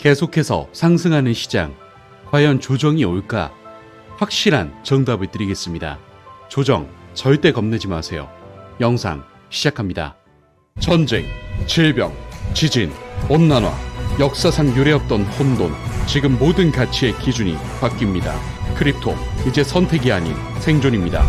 계속해서 상승하는 시장. 과연 조정이 올까? 확실한 정답을 드리겠습니다. 조정 절대 겁내지 마세요. 영상 시작합니다. 전쟁, 질병, 지진, 온난화, 역사상 유례없던 혼돈. 지금 모든 가치의 기준이 바뀝니다. 크립토, 이제 선택이 아닌 생존입니다.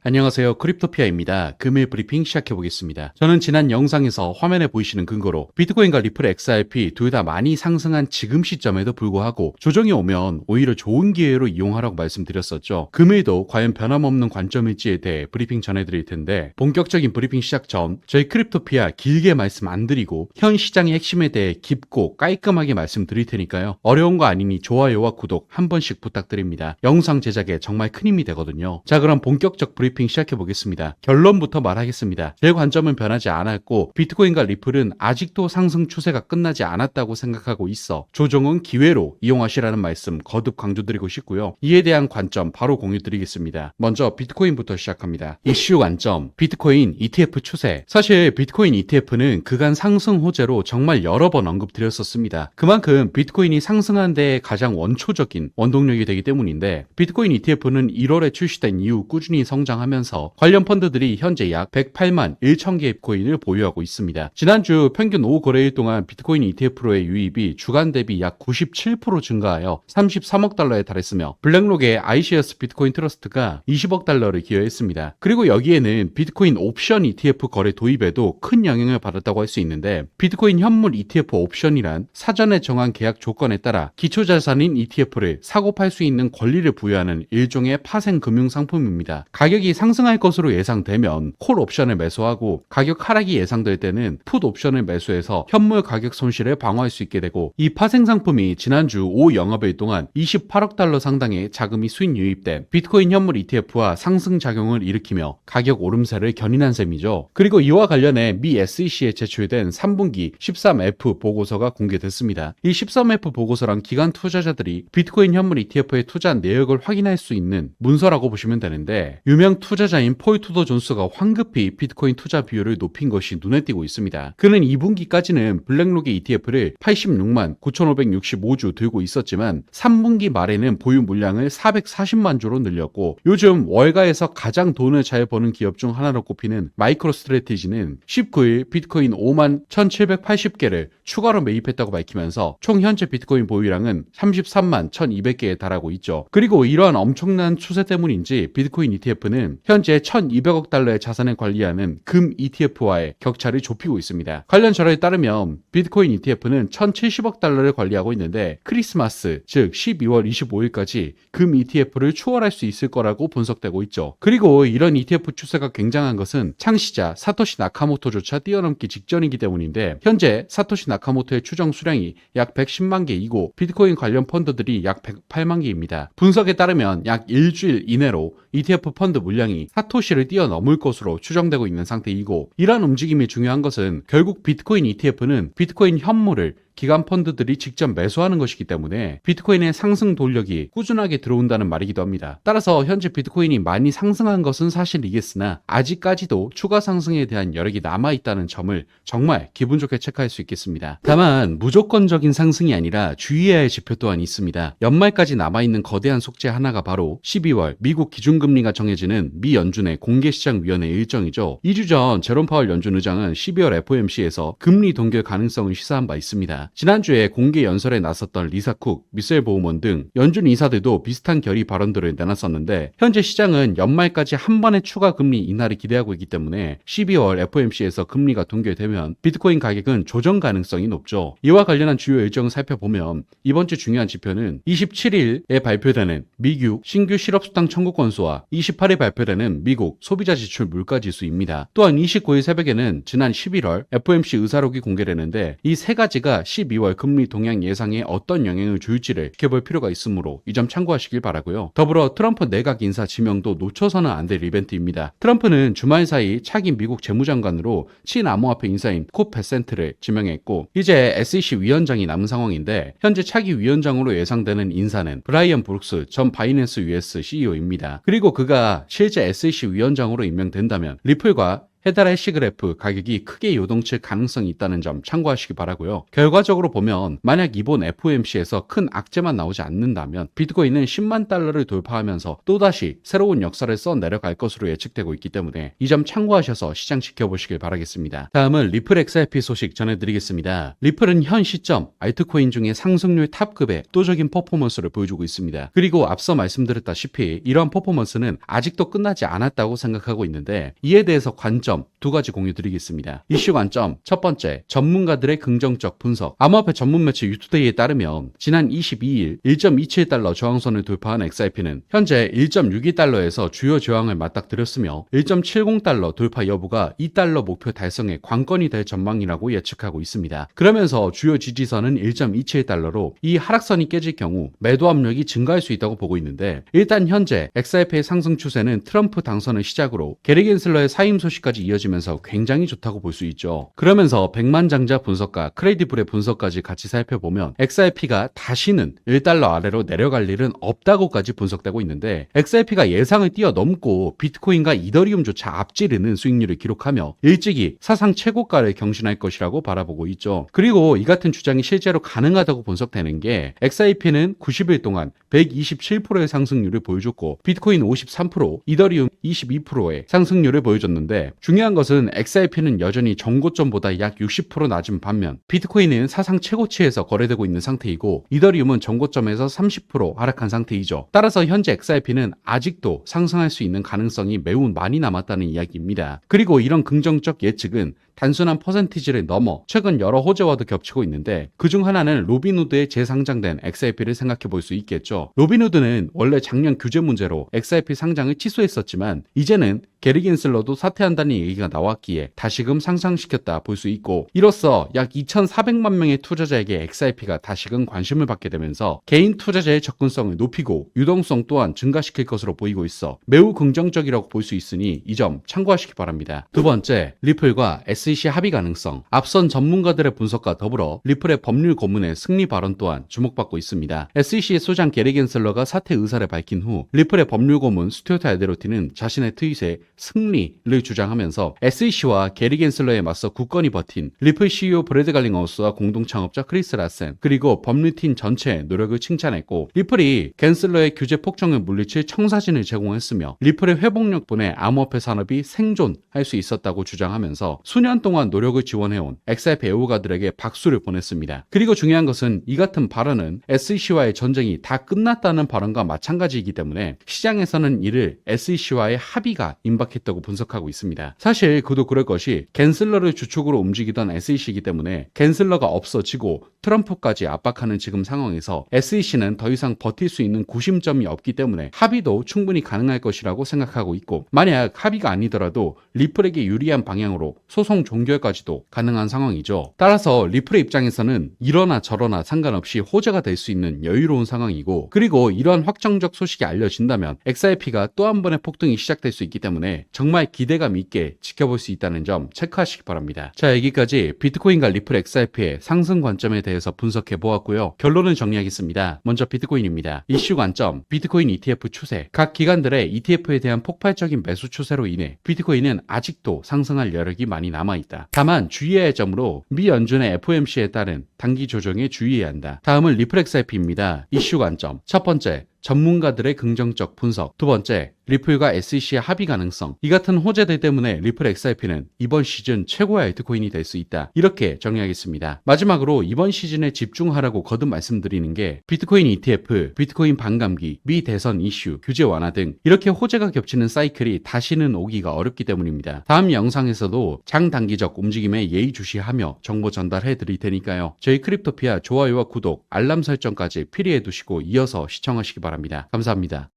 안녕하세요. 크립토피아입니다. 금일 브리핑 시작해보겠습니다. 저는 지난 영상에서 화면에 보이시는 근거로 비트코인과 리플 XRP 둘 다 많이 상승한 지금 시점에도 불구하고 조정이 오면 오히려 좋은 기회로 이용하라고 말씀드렸었죠. 금일도 과연 변함없는 관점일지에 대해 브리핑 전해드릴 텐데, 본격적인 브리핑 시작 전 저희 크립토피아 길게 말씀 안 드리고 현 시장의 핵심에 대해 깊고 깔끔하게 말씀드릴 테니까요. 어려운 거 아니니 좋아요와 구독 한 번씩 부탁드립니다. 영상 제작에 정말 큰 힘이 되거든요. 자, 그럼 본격적 브리핑 시작해보겠습니다. 결론부터 말하겠습니다. 제 관점은 변하지 않았고 비트코인과 리플은 아직도 상승 추세가 끝나지 않았다고 생각하고 있어 조정은 기회로 이용하시라는 말씀 거듭 강조드리고 싶고요. 이에 대한 관점 바로 공유드리겠습니다. 먼저 비트코인부터 시작합니다. 이슈 관점, 비트코인 ETF 추세. 사실 비트코인 ETF는 그간 상승 호재로 정말 여러 번 언급드렸었습니다. 그만큼 비트코인이 상승하는 데 가장 원초적인 원동력이 되기 때문인데, 비트코인 ETF는 1월에 출시된 이후 꾸준히 성장하면서 관련 펀드들이 현재 약 108만 1천 개의 코인을 보유하고 있습니다. 지난주 평균 5거래일 동안 비트코인 ETF로의 유입이 주간 대비 약 97% 증가하여 33억 달러에 달했으며, 블랙록의 iShares 비트코인 트러스트가 20억 달러를 기여했습니다. 그리고 여기에는 비트코인 옵션 ETF 거래 도입에도 큰 영향을 받았다고 할 수 있는데, 비트코인 현물 ETF 옵션이란 사전에 정한 계약 조건에 따라 기초자산인 ETF를 사고 팔 수 있는 권리를 부여하는 일종의 파생 금융 상품입니다. 가격이 상승할 것으로 예상되면 콜 옵션을 매수하고, 가격 하락이 예상될 때는 풋 옵션을 매수해서 현물 가격 손실을 방어할 수 있게 되고, 이 파생 상품이 지난주 5영업일 동안 28억 달러 상당의 자금이 수익 유입된 비트코인 현물 ETF와 상승 작용을 일으키며 가격 오름세를 견인한 셈이죠. 그리고 이와 관련해 미 SEC에 제출된 3분기 13F 보고서가 공개됐습니다. 이 13F 보고서란 기관 투자자들이 비트코인 현물 ETF에 투자한 내역을 확인할 수 있는 문서라고 보시면 되는데, 유명 투자자인 폴 투더 존스가 황급히 비트코인 투자 비율을 높인 것이 눈에 띄고 있습니다. 그는 2분기까지는 블랙록의 ETF를 86만 9,565주 들고 있었지만 3분기 말에는 보유 물량을 440만 주로 늘렸고, 요즘 월가에서 가장 돈을 잘 버는 기업 중 하나로 꼽히는 마이크로 스트래티지는 19일 비트코인 5만 1,780개를 추가로 매입했다고 밝히면서 총 현재 비트코인 보유량은 33만 1,200개에 달하고 있죠. 그리고 이러한 엄청난 추세 때문인지 비트코인 ETF는 현재 1,200억 달러의 자산을 관리하는 금 ETF와의 격차를 좁히고 있습니다. 관련 자료에 따르면 비트코인 ETF는 1,070억 달러를 관리하고 있는데, 크리스마스, 즉 12월 25일까지 금 ETF를 추월할 수 있을 거라고 분석되고 있죠. 그리고 이런 ETF 추세가 굉장한 것은 창시자 사토시 나카모토조차 뛰어넘기 직전이기 때문인데, 현재 사토시 나카모토의 추정 수량이 약 110만 개이고 비트코인 관련 펀드들이 약 108만 개입니다. 분석에 따르면 약 일주일 이내로 ETF 펀드 물량이 사토시를 뛰어넘을 것으로 추정되고 있는 상태이고, 이러한 움직임이 중요한 것은 결국 비트코인 ETF는 비트코인 현물을 기관 펀드들이 직접 매수하는 것이기 때문에 비트코인의 상승 돈력이 꾸준하게 들어온다는 말이기도 합니다. 따라서 현재 비트코인이 많이 상승한 것은 사실이겠으나 아직까지도 추가 상승에 대한 여력이 남아있다는 점을 정말 기분 좋게 체크할 수 있겠습니다. 다만 무조건적인 상승이 아니라 주의해야 할 지표 또한 있습니다. 연말까지 남아있는 거대한 속재 하나가 바로 12월 미국 기준금리가 정해지는 미 연준의 공개시장위원회 일정이죠. 2주 전 제롬 파월 연준 의장은 12월 FOMC에서 금리 동결 가능성을 시사한 바 있습니다. 지난주에 공개 연설에 나섰던 리사 쿡, 미셀 보우먼 등 연준 이사들도 비슷한 결의 발언들을 내놨었는데, 현재 시장은 연말까지 한 번의 추가 금리 인하를 기대하고 있기 때문에 12월 FOMC에서 금리가 동결되면 비트코인 가격은 조정 가능성이 높죠. 이와 관련한 주요 일정을 살펴보면 이번 주 중요한 지표는 27일에 발표되는 미국 신규 실업수당 청구 건수와 28일 발표되는 미국 소비자 지출 물가 지수입니다. 또한 29일 새벽에는 지난 11월 FOMC 의사록이 공개되는데, 이 세 가지가 12월 금리 동향 예상에 어떤 영향을 줄지를 지켜볼 필요가 있으므로 이 점 참고하시길 바라고요. 더불어 트럼프 내각 인사 지명도 놓쳐서는 안 될 이벤트입니다. 트럼프는 주말 사이 차기 미국 재무장관으로 친암호화폐 인사인 콧 베센트를 지명했고, 이제 SEC 위원장이 남은 상황인데, 현재 차기 위원장으로 예상되는 인사는 브라이언 브룩스 전 바이낸스 US CEO입니다. 그리고 그가 실제 SEC 위원장으로 임명된다면 리플과 헤다라 해시그래프 가격이 크게 요동칠 가능성이 있다는 점 참고하시기 바라고요. 결과적으로 보면 만약 이번 FOMC에서 큰 악재만 나오지 않는다면 비트코인은 10만 달러를 돌파하면서 또다시 새로운 역사를 써 내려갈 것으로 예측되고 있기 때문에 이 점 참고하셔서 시장 지켜보시길 바라겠습니다. 다음은 리플 XRP 소식 전해드리겠습니다. 리플은 현 시점 알트코인 중에 상승률 탑급의 압도적인 퍼포먼스를 보여주고 있습니다. 그리고 앞서 말씀드렸다시피 이러한 퍼포먼스는 아직도 끝나지 않았다고 생각하고 있는데 이에 대해서 관점 두 가지 공유드리겠습니다. 이슈 관점 첫 번째, 전문가들의 긍정적 분석. 암호화폐 전문 매체 유투데이에 따르면 지난 22일 1.27달러 저항선을 돌파한 XRP는 현재 1.62달러에서 주요 저항을 맞닥뜨렸으며 1.70달러 돌파 여부가 2달러 목표 달성의 관건이 될 전망이라고 예측하고 있습니다. 그러면서 주요 지지선은 1.27달러로 이 하락선이 깨질 경우 매도 압력이 증가할 수 있다고 보고 있는데 일단 현재 XRP의 상승 추세는 트럼프 당선을 시작으로 게리 겐슬러의 사임 소식까지 이어지면서 굉장히 좋다고 볼 수 있죠. 그러면서 백만장자 분석가 크레디블의 분석까지 같이 살펴보면 XRP가 다시는 1달러 아래로 내려갈 일은 없다고까지 분석되고 있는데 XRP가 예상을 뛰어넘고 비트코인과 이더리움조차 앞지르는 수익률을 기록하며 일찍이 사상 최고가를 경신할 것이라고 바라보고 있죠. 그리고 이 같은 주장이 실제로 가능하다고 분석되는 게 XRP는 90일 동안 127%의 상승률을 보여줬고 비트코인 53%, 이더리움 22%의 상승률을 보여줬는데 중요한 것은 XRP는 여전히 전고점보다 약 60% 낮은 반면 비트코인은 사상 최고치에서 거래되고 있는 상태이고 이더리움은 전고점에서 30% 하락한 상태이죠. 따라서 현재 XRP는 아직도 상승할 수 있는 가능성이 매우 많이 남았다는 이야기입니다. 그리고 이런 긍정적 예측은 단순한 퍼센티지를 넘어 최근 여러 호재와도 겹치고 있는데 그중 하나는 로빈후드의 재상장된 XRP를 생각해 볼 수 있겠죠. 로빈후드는 원래 작년 규제 문제로 XRP 상장을 취소했었지만 이제는 게리 겐슬러도 사퇴한다는 얘기가 나왔기에 다시금 상장시켰다 볼 수 있고 이로써 약 2,400만 명의 투자자에게 XRP가 다시금 관심을 받게 되면서 개인 투자자의 접근성을 높이고 유동성 또한 증가시킬 것으로 보이고 있어 매우 긍정적이라고 볼 수 있으니 이 점 참고하시기 바랍니다. 두 번째, 리플과 SEC 합의 가능성. 앞선 전문가들의 분석과 더불어 리플의 법률 고문의 승리 발언 또한 주목받고 있습니다. SEC의 소장 게리 겐슬러가 사퇴 의사를 밝힌 후 리플의 법률 고문 스튜어트 알데로티는 자신의 트윗에 승리를 주장하면서 SEC와 게리 겐슬러에 맞서 굳건히 버틴 리플 CEO 브래드 갈링하우스와 공동 창업자 크리스 라센 그리고 법률팀 전체의 노력을 칭찬했고 리플이 겐슬러의 규제 폭정을 물리칠 청사진을 제공했으며 리플의 회복력분에 암호화폐 산업이 생존할 수 있었다고 주장하면서 수년 동안 노력을 지원해온 XRP 애호가들에게 박수를 보냈습니다. 그리고 중요한 것은 이 같은 발언은 SEC와의 전쟁이 다 끝났다는 발언과 마찬가지이기 때문에 시장에서는 이를 SEC와의 합의가 임박했다고 분석하고 있습니다. 사실 그도 그럴 것이 겐슬러를 주축으로 움직이던 SEC이기 때문에 겐슬러가 없어지고 트럼프까지 압박하는 지금 상황에서 SEC는 더 이상 버틸 수 있는 구심점이 없기 때문에 합의도 충분히 가능할 것이라고 생각하고 있고 만약 합의가 아니더라도 리플에게 유리한 방향으로 소송 종결까지도 가능한 상황이죠. 따라서 리플의 입장에서는 이러나 저러나 상관없이 호재가 될 수 있는 여유로운 상황이고 그리고 이러한 확정적 소식이 알려진다면 XRP가 또 한 번의 폭등이 시작될 수 있기 때문에 정말 기대감 있게 지켜볼 수 있다는 점 체크하시기 바랍니다. 자, 여기까지 비트코인과 리플 XRP의 상승 관점에 대해서 분석해 보았고요. 결론을 정리하겠습니다. 먼저 비트코인입니다. 이슈 관점, 비트코인 ETF 추세. 각 기관들의 ETF에 대한 폭발적인 매수 추세로 인해 비트코인은 아직도 상승할 여력이 많이 남아있다. 다만 주의해야 할 점으로 미 연준의 FOMC에 따른 단기 조정에 주의해야 한다. 다음은 리플 XRP입니다. 이슈 관점. 첫 번째, 전문가들의 긍정적 분석. 두 번째, 리플과 SEC의 합의 가능성. 이 같은 호재들 때문에 리플 XRP는 이번 시즌 최고의 알트코인이 될 수 있다. 이렇게 정리하겠습니다. 마지막으로 이번 시즌에 집중하라고 거듭 말씀드리는 게 비트코인 ETF, 비트코인 반감기, 미 대선 이슈, 규제 완화 등 이렇게 호재가 겹치는 사이클이 다시는 오기가 어렵기 때문입니다. 다음 영상에서도 장단기적 움직임에 예의주시하며 정보 전달해 드릴 테니까요. 저희 크립토피아 좋아요와 구독, 알람 설정까지 필히해 두시고 이어서 시청하시기 바랍니다. 감사합니다.